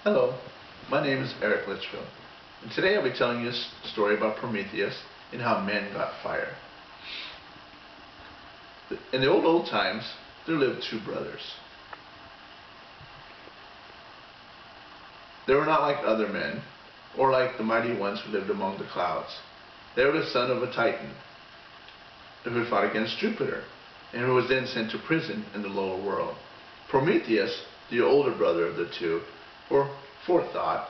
Hello, my name is Eric Litchfield, and today I'll be telling you a story about Prometheus and how men got fire. In the old times, there lived two brothers. They were not like other men, or like the mighty ones who lived among the clouds. They were the son of a Titan, who had fought against Jupiter, and who was then sent to prison in the lower world. Prometheus, the older brother of the two, or forethought,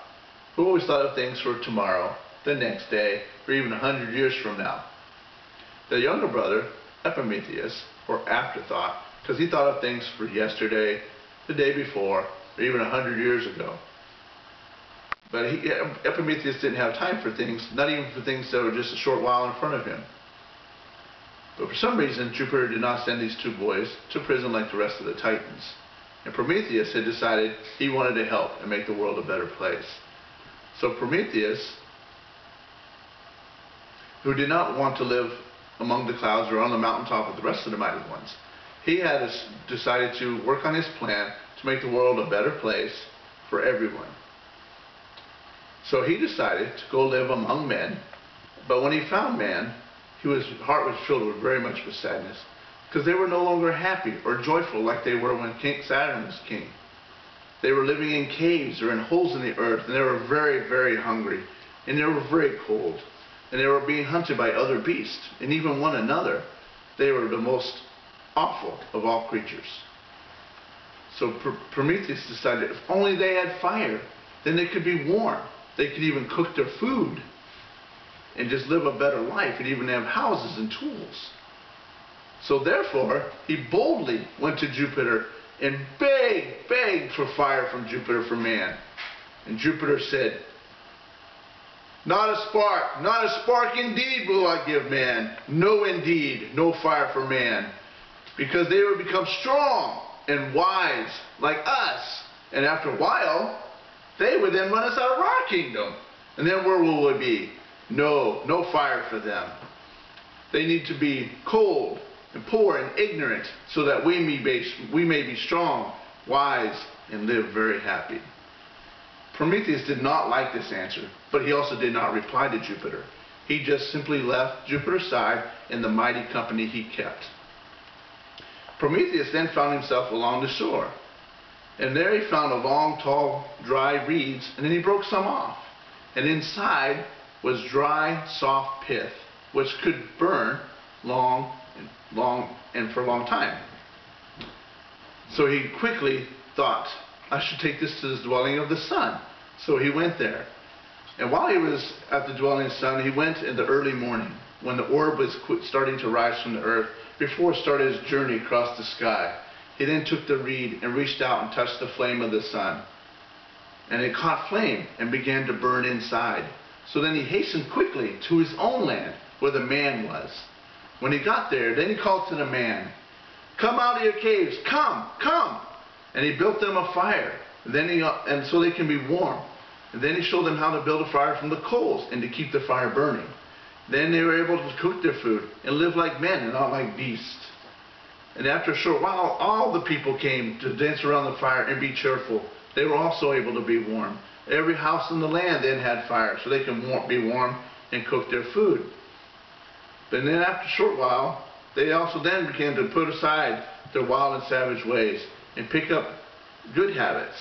who always thought of things for tomorrow, the next day, or even 100 years from now. The younger brother, Epimetheus, or afterthought, because he thought of things for yesterday, the day before, or even 100 years ago. But Epimetheus didn't have time for things, not even for things that were just a short while in front of him. But for some reason, Jupiter did not send these two boys to prison like the rest of the Titans. And Prometheus had decided he wanted to help and make the world a better place. So Prometheus, who did not want to live among the clouds or on the mountaintop with the rest of the mighty ones, he had decided to work on his plan to make the world a better place for everyone. So he decided to go live among men, but when he found man, his heart was filled with very much with sadness, because they were no longer happy or joyful like they were when King Saturn was king. They were living in caves or in holes in the earth, and they were very, very hungry, and they were very cold, and they were being hunted by other beasts, and even one another. They were the most awful of all creatures. So Prometheus decided if only they had fire, then they could be warm. They could even cook their food and just live a better life and even have houses and tools. So therefore, he boldly went to Jupiter and begged for fire from Jupiter for man. And Jupiter said, not a spark indeed will I give man. No indeed, no fire for man. Because they would become strong and wise like us. And after a while, they would then run us out of our kingdom. And then where will we be? No fire for them. They need to be cold and poor and ignorant so that we may be strong, wise, and live very happy. Prometheus did not like this answer, but he also did not reply to Jupiter. He just simply left Jupiter's side and the mighty company he kept. Prometheus then found himself along the shore. And there he found a long, tall, dry reeds, and then he broke some off. And inside was dry, soft pith, which could burn long and for a long time. So he quickly thought, I should take this to the dwelling of the sun. So he went there. And while he was at the dwelling of the sun, he went in the early morning, when the orb was starting to rise from the earth, before it started his journey across the sky. He then took the reed and reached out and touched the flame of the sun. And it caught flame and began to burn inside. So then he hastened quickly to his own land, where the man was. When he got there, then he called to the man, come out of your caves, come. And he built them a fire, and so they can be warm. And then he showed them how to build a fire from the coals and to keep the fire burning. Then they were able to cook their food and live like men and not like beasts. And after a short while, all the people came to dance around the fire and be cheerful. They were also able to be warm. Every house in the land then had fire, so they can be warm and cook their food. But then after a short while, they also then began to put aside their wild and savage ways and pick up good habits.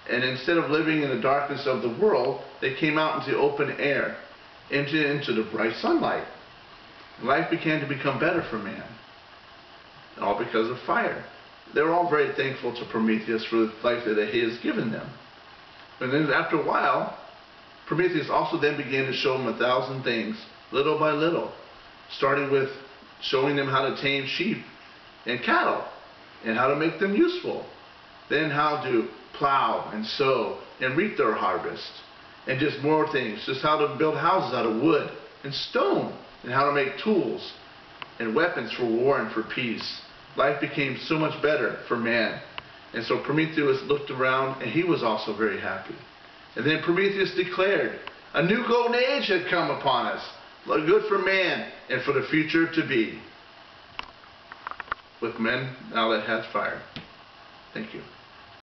And instead of living in the darkness of the world, they came out into the open air, into the bright sunlight. And life began to become better for man. All because of fire. They were all very thankful to Prometheus for the life that he has given them. And then after a while, Prometheus also then began to show them 1,000 things, little by little, starting with showing them how to tame sheep and cattle, and how to make them useful. Then how to plow and sow and reap their harvest, and just more things, just how to build houses out of wood and stone, and how to make tools and weapons for war and for peace. Life became so much better for man. And so Prometheus looked around, and he was also very happy. And then Prometheus declared, a new golden age had come upon us, good for man and for the future to be, with men now that has fire. Thank you.